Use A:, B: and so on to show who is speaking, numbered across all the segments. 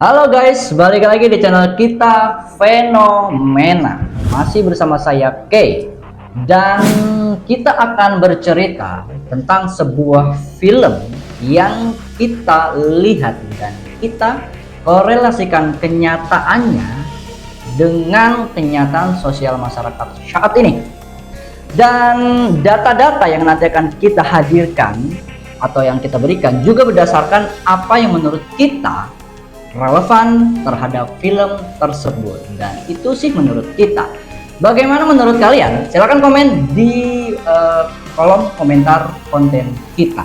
A: Halo guys, balik lagi di channel kita Fenomena. Masih bersama saya Kay. Dan kita akan bercerita tentang sebuah film yang kita lihat dan kita korelasikan kenyataannya dengan kenyataan sosial masyarakat saat ini. Dan data-data yang nanti akan kita hadirkan atau yang kita berikan juga berdasarkan apa yang menurut kita relevan terhadap film tersebut, dan itu sih menurut kita. Bagaimana menurut kalian? Silahkan komen di kolom komentar konten kita.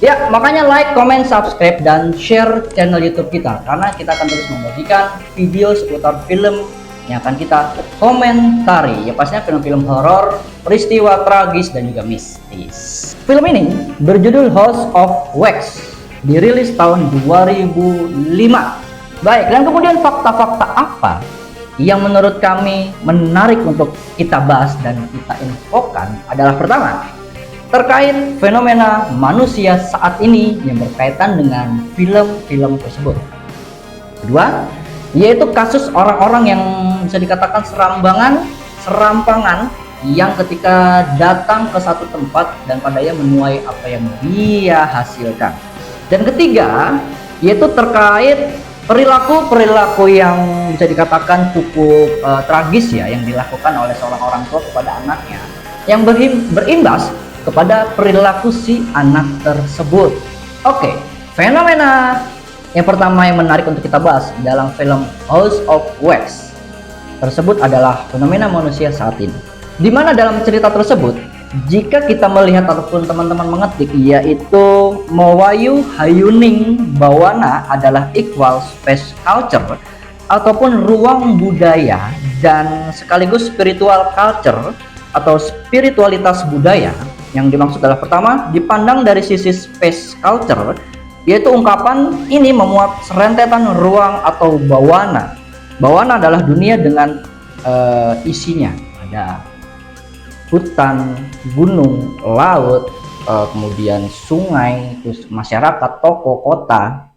A: Ya, makanya like, comment, subscribe, dan share channel YouTube kita, karena kita akan terus membagikan video seputar film yang akan kita komentari. Ya pastinya film-film horor, peristiwa tragis, dan juga mistis. Film ini berjudul House of Wax, dirilis tahun 2005. Baik, dan kemudian fakta-fakta apa yang menurut kami menarik untuk kita bahas dan kita infokan adalah: pertama, terkait fenomena manusia saat ini yang berkaitan dengan film-film tersebut. Kedua, yaitu kasus orang-orang yang bisa dikatakan serampangan yang ketika datang ke satu tempat dan padanya menuai apa yang dia hasilkan. Dan ketiga, yaitu terkait perilaku yang bisa dikatakan cukup tragis ya, yang dilakukan oleh seorang orang tua kepada anaknya, yang berimbas kepada perilaku si anak tersebut. Oke, fenomena yang pertama yang menarik untuk kita bahas dalam film House of Wax tersebut adalah fenomena manusia saat ini, di mana dalam cerita tersebut, jika kita melihat ataupun teman-teman mengetik, yaitu Mawayu Hayuning Bawana adalah equal space culture ataupun ruang budaya dan sekaligus spiritual culture atau spiritualitas budaya. Yang dimaksud adalah: pertama, dipandang dari sisi space culture, yaitu ungkapan ini memuat serentetan ruang atau bawana. Bawana adalah dunia dengan isinya ada hutan, gunung, laut, kemudian sungai, terus masyarakat, toko, kota.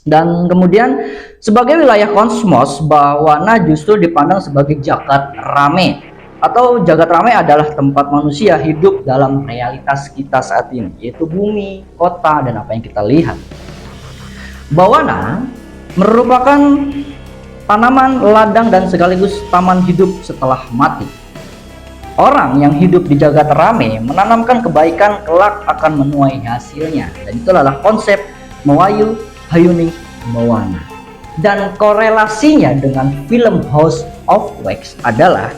A: Dan kemudian sebagai wilayah kosmos, bawana justru dipandang sebagai jagat rame, atau jagat rame adalah tempat manusia hidup dalam realitas kita saat ini, yaitu bumi, kota, dan apa yang kita lihat. Bawana merupakan tanaman, ladang, dan sekaligus taman hidup setelah mati. Orang yang hidup di jagat rame menanamkan kebaikan kelak akan menuai hasilnya, dan itulah konsep Mawayu Hayuning Bawana. Dan korelasinya dengan film House of Wax adalah,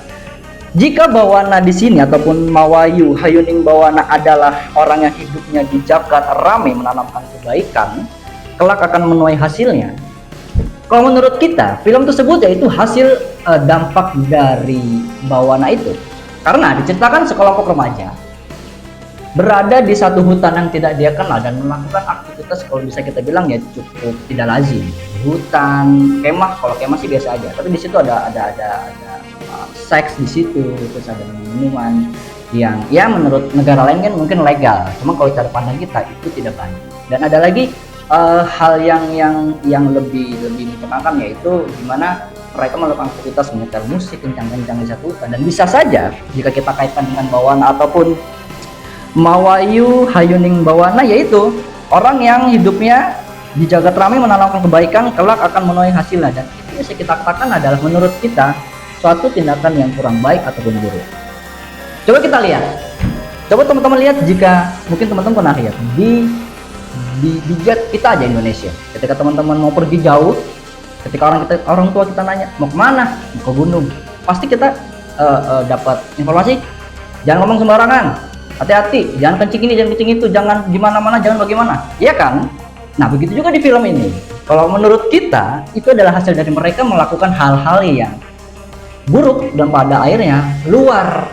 A: jika Bawana di sini ataupun Mawayu Hayuning Bawana adalah orang yang hidupnya di jagat rame menanamkan kebaikan, kelak akan menuai hasilnya. Kalau menurut kita, film tersebut yaitu hasil dampak dari Bawana itu. Karena diceritakan sekelompok remaja berada di satu hutan yang tidak dia kenal dan melakukan aktivitas, kalau bisa kita bilang ya cukup tidak lazim. Hutan, kemah, kalau kemah sih biasa aja, tapi di situ ada seks di situ, terus ada minuman yang ya menurut negara lain kan mungkin legal, cuma kalau cara pandang kita itu tidak banyak. Dan ada lagi hal yang lebih mencengangkan, yaitu dimana mereka melakukan aktivitas menyetel musik kencang-kencang di satu hutan. Dan bisa saja jika kita kaitkan dengan Bawana ataupun Mawayu Hayuning Bawana, yaitu orang yang hidupnya di jagat ramai menanamkan kebaikan kelak akan menuai hasilnya, dan itu bisa kita katakan adalah menurut kita suatu tindakan yang kurang baik ataupun buruk. Coba kita lihat, coba teman-teman lihat, jika mungkin teman-teman pernah lihat di jet kita aja Indonesia, ketika teman-teman mau pergi jauh, ketika orang tua kita nanya mau kemana, mau ke gunung, pasti kita dapat informasi, jangan ngomong sembarangan, hati-hati, jangan kencing ini, jangan kencing itu, jangan gimana-mana, jangan bagaimana, iya kan? Nah begitu juga di film ini. Kalau menurut kita itu adalah hasil dari mereka melakukan hal-hal yang buruk, dan pada akhirnya luar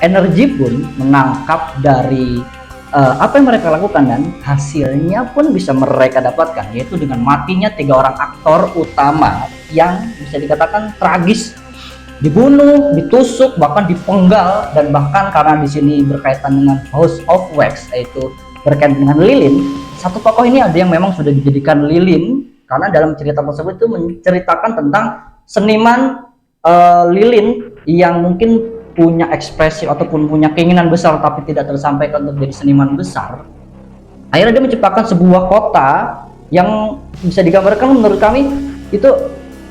A: energi pun menangkap dari apa yang mereka lakukan, dan hasilnya pun bisa mereka dapatkan, yaitu dengan matinya 3 orang aktor utama yang bisa dikatakan tragis, dibunuh, ditusuk, bahkan dipenggal. Dan bahkan karena di sini berkaitan dengan House of Wax, yaitu berkaitan dengan lilin, satu tokoh ini ada yang memang sudah dijadikan lilin karena dalam cerita tersebut itu menceritakan tentang seniman lilin yang mungkin punya ekspresi ataupun punya keinginan besar tapi tidak tersampaikan untuk jadi seniman besar. Akhirnya dia menciptakan sebuah kota yang bisa digambarkan menurut kami itu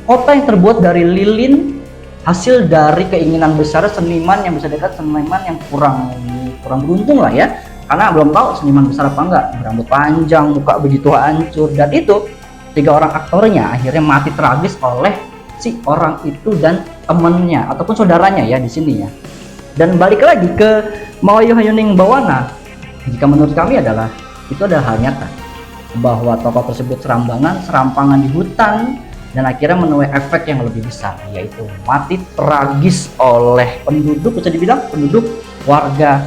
A: kota yang terbuat dari lilin, hasil dari keinginan besar seniman yang bisa dekat, seniman yang kurang beruntung lah ya, karena belum tahu seniman besar apa enggak, berambut panjang, muka begitu hancur, dan itu 3 orang aktornya akhirnya mati tragis oleh si orang itu dan temennya ataupun saudaranya ya di sini ya. Dan balik lagi ke Mawayu Hayuning Bawana, jika menurut kami adalah itu adalah hal nyata bahwa tokoh tersebut serampangan di hutan dan akhirnya menuai efek yang lebih besar, yaitu mati tragis oleh penduduk, bisa dibilang penduduk warga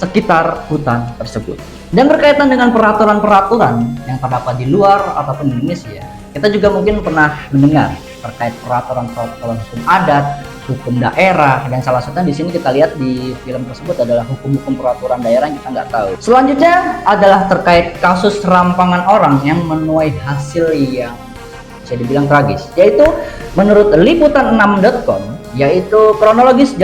A: sekitar hutan tersebut. Dan berkaitan dengan peraturan-peraturan yang terdapat di luar ataupun di Indonesia, kita juga mungkin pernah mendengar terkait peraturan-peraturan hukum adat, hukum daerah, dan salah satunya di sini kita lihat di film tersebut adalah hukum-hukum peraturan daerah yang kita nggak tahu. Selanjutnya adalah terkait kasus serampangan orang yang menuai hasil yang bisa dibilang tragis, yaitu menurut liputan6.com, yaitu kronologis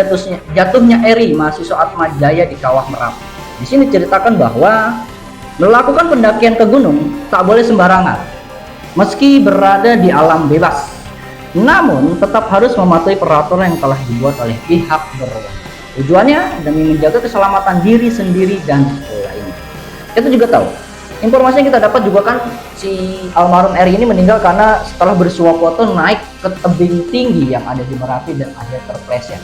A: jatuhnya Eri, mahasiswa Atma Jaya di Kawah Merapi. Di sini ceritakan bahwa melakukan pendakian ke gunung tak boleh sembarangan, meski berada di alam bebas, namun tetap harus mematuhi peraturan yang telah dibuat oleh pihak berwenang. Tujuannya demi menjaga keselamatan diri sendiri dan lainnya. Kita juga tahu, informasi yang kita dapat juga kan si almarhum Eri ini meninggal karena setelah bersuap foto naik ke tebing tinggi yang ada di Merapi dan akhirnya terpleset.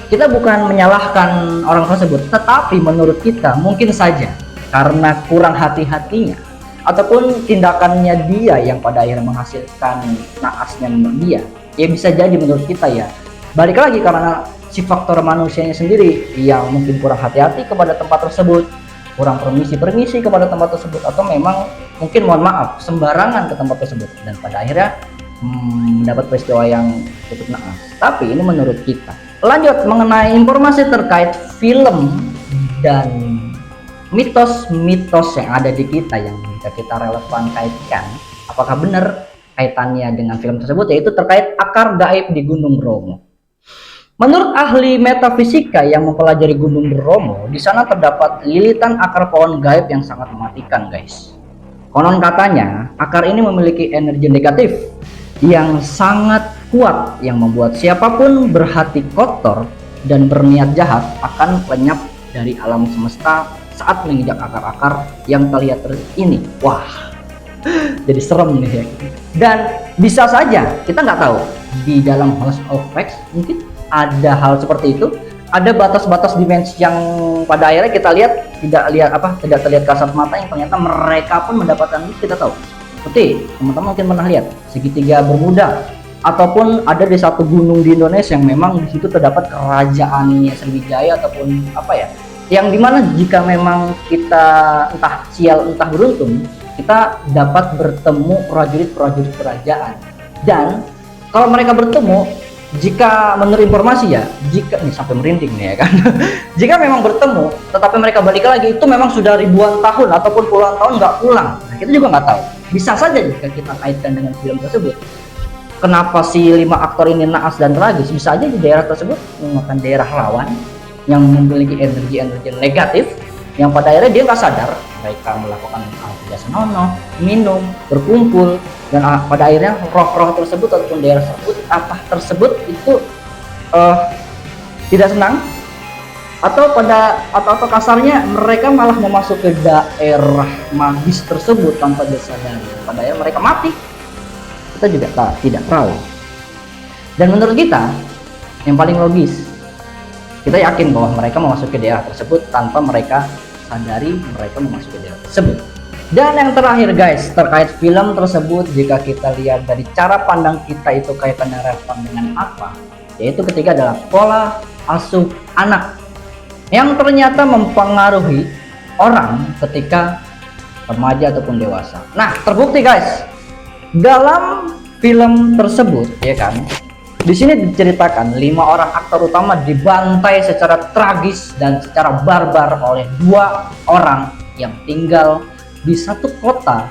A: Kita bukan menyalahkan orang tersebut, tetapi menurut kita mungkin saja karena kurang hati-hatinya ataupun tindakannya dia yang pada akhirnya menghasilkan naasnya menurut dia. Ya bisa jadi menurut kita ya. Balik lagi karena si faktor manusianya sendiri yang mungkin kurang hati-hati kepada tempat tersebut, kurang permisi kepada tempat tersebut, atau memang mungkin mohon maaf sembarangan ke tempat tersebut dan pada akhirnya mendapat peristiwa yang cukup naas. Tapi ini menurut kita. Lanjut mengenai informasi terkait film dan mitos-mitos yang ada di kita yang bisa kita relevan kaitkan, apakah benar kaitannya dengan film tersebut, yaitu terkait akar gaib di Gunung Bromo. Menurut ahli metafisika yang mempelajari Gunung Bromo, di sana terdapat lilitan akar pohon gaib yang sangat mematikan, guys. Konon katanya, akar ini memiliki energi negatif yang sangat kuat yang membuat siapapun berhati kotor dan berniat jahat akan lenyap dari alam semesta saat menginjak akar-akar yang terlihat ini. Wah, jadi serem nih ya. Dan bisa saja kita nggak tahu di dalam House of Facts mungkin ada hal seperti itu, ada batas-batas dimensi yang pada akhirnya kita lihat tidak terlihat kasat mata, yang ternyata mereka pun mendapatkan itu. Kita tahu seperti teman-teman mungkin pernah lihat segitiga Bermuda, ataupun ada di satu gunung di Indonesia yang memang di situ terdapat kerajaannya Sriwijaya ataupun apa ya, yang dimana jika memang kita entah sial entah beruntung, kita dapat bertemu prajurit-prajurit kerajaan. Dan kalau mereka bertemu, jika menurut informasi ya, jika nih sampai merinding nih ya kan, jika memang bertemu tetapi mereka balik lagi, itu memang sudah ribuan tahun ataupun puluhan tahun nggak pulang. Nah, kita juga nggak tahu. Bisa saja jika kita kaitkan dengan film tersebut, kenapa si 5 aktor ini naas dan tragis, bisa aja di daerah tersebut merupakan daerah rawan yang memiliki energi-energi negatif yang pada akhirnya dia nggak sadar mereka melakukan hal tidak senonoh, minum, berkumpul, dan pada akhirnya roh-roh tersebut ataupun daerah tersebut itu tidak senang, atau kasarnya mereka malah memasuki daerah magis tersebut tanpa disadari, pada akhirnya mereka mati. Kita juga tidak tahu. Dan menurut kita yang paling logis, kita yakin bahwa mereka memasuki daerah tersebut tanpa mereka sadari mereka memasuki daerah tersebut. Dan yang terakhir guys, terkait film tersebut, jika kita lihat dari cara pandang kita itu kaitannya relevan dengan apa, yaitu ketiga adalah pola asuh anak yang ternyata mempengaruhi orang ketika remaja ataupun dewasa. Nah, terbukti guys, dalam film tersebut ya kan, di sini diceritakan 5 orang aktor utama dibantai secara tragis dan secara barbar oleh 2 orang yang tinggal di satu kota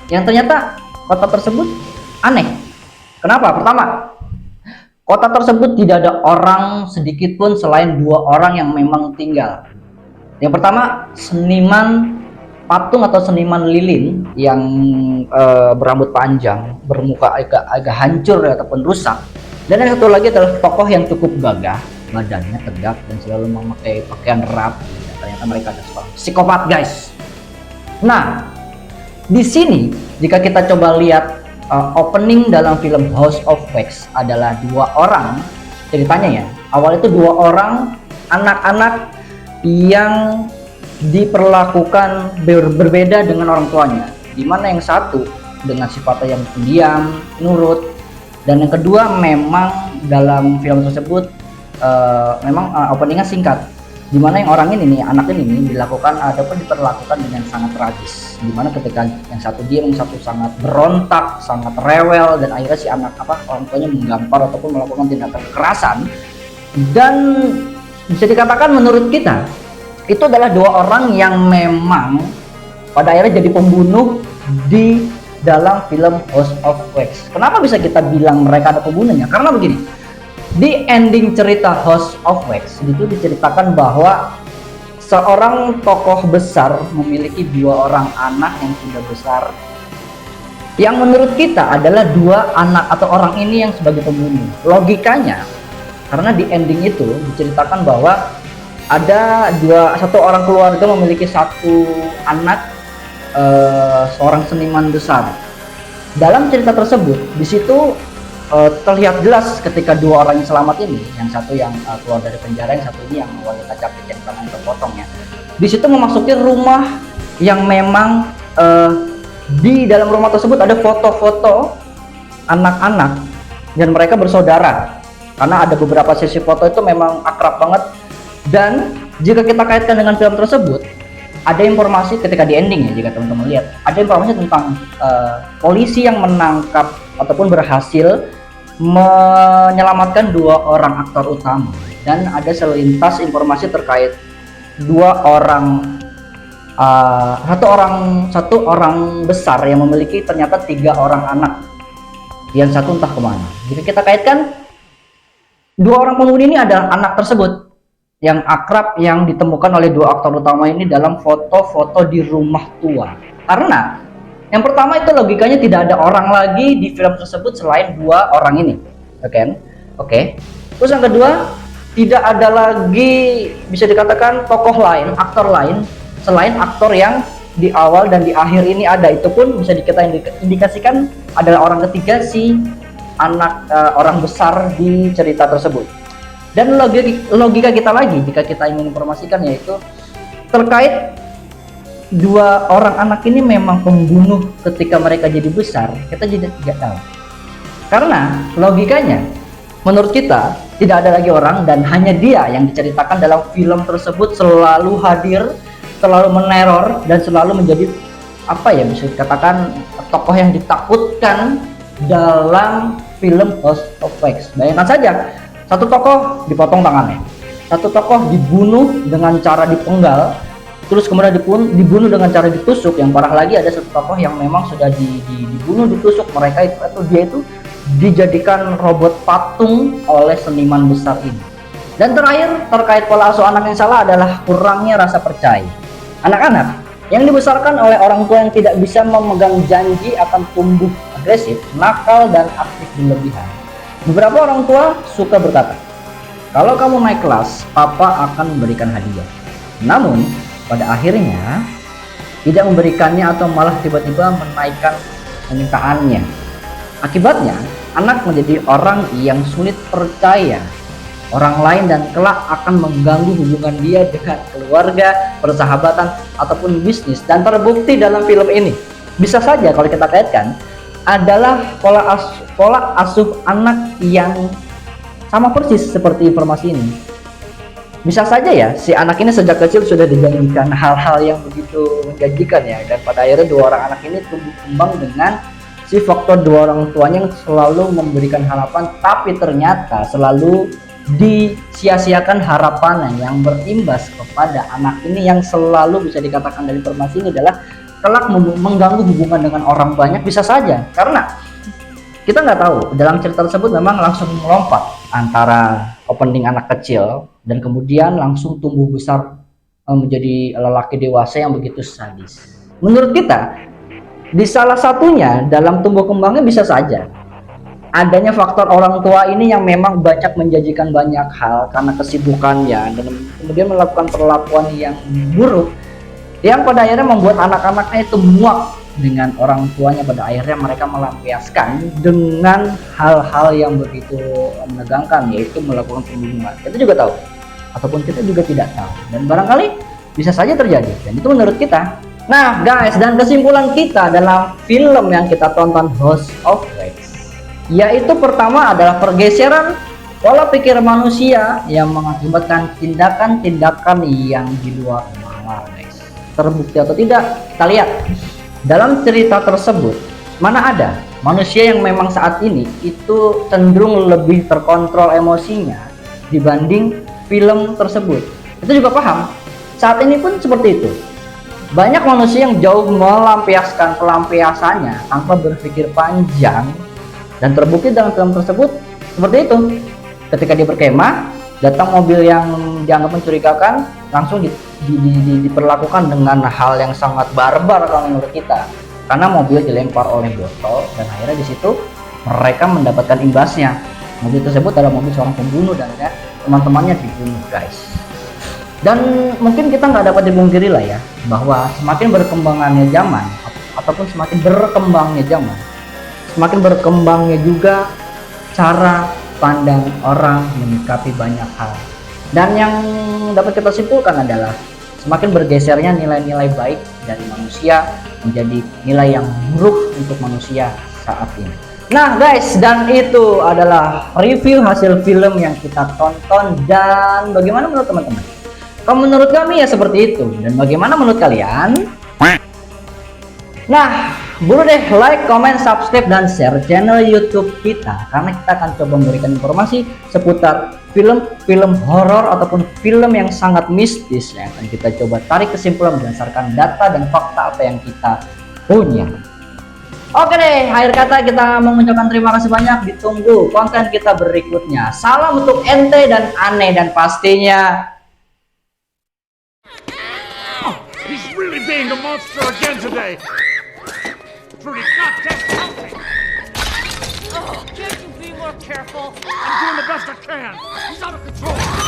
A: yang ternyata kota tersebut aneh. Kenapa? Pertama, kota tersebut tidak ada orang sedikit pun selain 2 orang yang memang tinggal. Yang pertama, seniman patung atau seniman lilin yang berambut panjang, bermuka agak hancur ataupun rusak. Dan yang satu lagi adalah tokoh yang cukup gagah, badannya tegak dan selalu memakai pakaian rapi. Ternyata mereka adalah seorang psikopat, guys. Nah, di sini jika kita coba lihat opening dalam film House of Wax adalah 2 orang ceritanya ya. Awal itu 2 orang anak-anak yang diperlakukan berbeda dengan orang tuanya, dimana yang satu dengan sifatnya yang pendiam, nurut, dan yang kedua memang dalam film tersebut memang openingnya singkat, dimana yang orang ini nih, anak ini dilakukan ataupun diperlakukan dengan sangat tragis, dimana ketika yang satu diam, yang satu sangat berontak, sangat rewel, dan akhirnya si anak orang tuanya menggampar ataupun melakukan tindakan kekerasan. Dan bisa dikatakan menurut kita itu adalah 2 orang yang memang pada akhirnya jadi pembunuh di dalam film House of Wax. Kenapa bisa kita bilang mereka ada pembunuhnya? Karena begini, di ending cerita House of Wax itu diceritakan bahwa seorang tokoh besar memiliki 2 orang anak yang sudah besar, yang menurut kita adalah 2 anak atau orang ini yang sebagai pembunuh. Logikanya, karena di ending itu diceritakan bahwa ada satu orang keluarga memiliki 1 anak, seorang seniman besar. Dalam cerita tersebut, di situ terlihat jelas ketika 2 orang yang selamat ini, yang satu yang keluar dari penjara, yang satu ini yang wanita cantik yang tangan terpotong ya. Di situ memasuki rumah yang memang di dalam rumah tersebut ada foto-foto anak-anak dan mereka bersaudara. Karena ada beberapa sesi foto itu memang akrab banget. Dan jika kita kaitkan dengan film tersebut, ada informasi ketika di ending ya, jika teman-teman lihat, ada informasi tentang polisi yang menangkap ataupun berhasil menyelamatkan 2 orang aktor utama, dan ada selintas informasi terkait 2 orang, satu orang besar yang memiliki ternyata 3 orang anak, yang satu entah kemana. Jika kita kaitkan 2 orang pembunuh ini adalah anak tersebut yang akrab yang ditemukan oleh 2 aktor utama ini dalam foto-foto di rumah tua. Karena yang pertama itu logikanya tidak ada orang lagi di film tersebut selain 2 orang ini. Oke. Terus yang kedua, tidak ada lagi bisa dikatakan tokoh lain, aktor lain selain aktor yang di awal dan di akhir ini ada. Itu pun bisa kita indikasikan adalah orang ketiga, si anak orang besar di cerita tersebut. Dan logika kita lagi jika kita ingin informasikan yaitu terkait 2 orang anak ini memang pembunuh ketika mereka jadi besar, kita jadi tidak tahu. Karena logikanya menurut kita tidak ada lagi orang dan hanya dia yang diceritakan dalam film tersebut selalu hadir, selalu meneror, dan selalu menjadi bisa dikatakan tokoh yang ditakutkan dalam film House of Wax. Bayangkan saja, satu tokoh dipotong tangannya, satu tokoh dibunuh dengan cara dipenggal, terus kemudian dibunuh dengan cara ditusuk. Yang parah lagi ada satu tokoh yang memang sudah dibunuh, ditusuk, dia itu dijadikan robot patung oleh seniman besar ini. Dan terakhir, terkait pola asuh anak yang salah adalah kurangnya rasa percaya. Anak-anak yang dibesarkan oleh orang tua yang tidak bisa memegang janji akan tumbuh agresif, nakal, dan aktif berlebihan. Beberapa orang tua suka berkata, kalau kamu naik kelas, papa akan memberikan hadiah. Namun, pada akhirnya tidak memberikannya atau malah tiba-tiba menaikkan permintaannya. Akibatnya, anak menjadi orang yang sulit percaya orang lain dan kelak akan mengganggu hubungan dia dengan keluarga, persahabatan, ataupun bisnis. Dan terbukti dalam film ini, bisa saja kalau kita kaitkan, adalah pola asuh anak yang sama persis seperti informasi ini. Bisa saja ya, si anak ini sejak kecil sudah dijanjikan hal-hal yang begitu menjanjikan ya, dan pada akhirnya 2 orang anak ini tumbuh kembang dengan si faktor 2 orang tuanya yang selalu memberikan harapan, tapi ternyata selalu disia-siakan harapannya, yang berimbas kepada anak ini yang selalu bisa dikatakan dari informasi ini adalah kelak mengganggu hubungan dengan orang banyak? Bisa saja, karena kita nggak tahu dalam cerita tersebut memang langsung melompat antara opening anak kecil dan kemudian langsung tumbuh besar menjadi lelaki dewasa yang begitu sadis. Menurut kita, di salah satunya dalam tumbuh kembangnya bisa saja adanya faktor orang tua ini yang memang banyak menjanjikan banyak hal karena kesibukannya dan kemudian melakukan perlakuan yang buruk yang pada akhirnya membuat anak-anaknya itu muak dengan orang tuanya. Pada akhirnya mereka melampiaskan dengan hal-hal yang begitu menegangkan, yaitu melakukan pembunuhan. Kita juga tahu ataupun kita juga tidak tahu, dan barangkali bisa saja terjadi, dan itu menurut kita. Nah guys, dan kesimpulan kita dalam film yang kita tonton, House of Wax, yaitu pertama adalah pergeseran pola pikir manusia yang mengakibatkan tindakan-tindakan yang di luar nalar guys. Terbukti atau tidak, kita lihat dalam cerita tersebut, mana ada manusia yang memang saat ini itu cenderung lebih terkontrol emosinya dibanding film tersebut. Itu juga paham, saat ini pun seperti itu. Banyak manusia yang jauh melampiaskan pelampiasannya tanpa berpikir panjang, dan terbukti dalam film tersebut seperti itu. Ketika dia berkemah, datang mobil yang dianggap mencurigakan, langsung diperlakukan dengan hal yang sangat barbar kalau menurut kita, karena mobil dilempar oleh botol dan akhirnya di situ mereka mendapatkan imbasnya. Mobil tersebut adalah mobil seorang pembunuh dan ya, teman-temannya dibunuh guys. Dan mungkin kita nggak dapat dipungkiri lah ya, bahwa semakin berkembangannya zaman ataupun semakin berkembangnya zaman, semakin berkembangnya juga cara pandang orang menyikapi banyak hal. Dan yang dapat kita simpulkan adalah semakin bergesernya nilai-nilai baik dari manusia menjadi nilai yang buruk untuk manusia saat ini. Nah guys, dan itu adalah review hasil film yang kita tonton. Dan bagaimana menurut teman-teman? Kalau menurut kami ya seperti itu, dan bagaimana menurut kalian? Nah, boleh deh like, comment, subscribe, dan share channel YouTube kita, karena kita akan coba memberikan informasi seputar film-film horor ataupun film yang sangat mistis yang akan kita coba tarik kesimpulan berdasarkan data dan fakta apa yang kita punya. Oke deh, akhir kata kita mengucapkan terima kasih banyak. Ditunggu konten kita berikutnya. Salam untuk ente dan aneh, dan pastinya
B: he's really being a monster again today. Pretty goddamn healthy. Oh, can't you be more careful? I'm doing the best I can. He's out of control.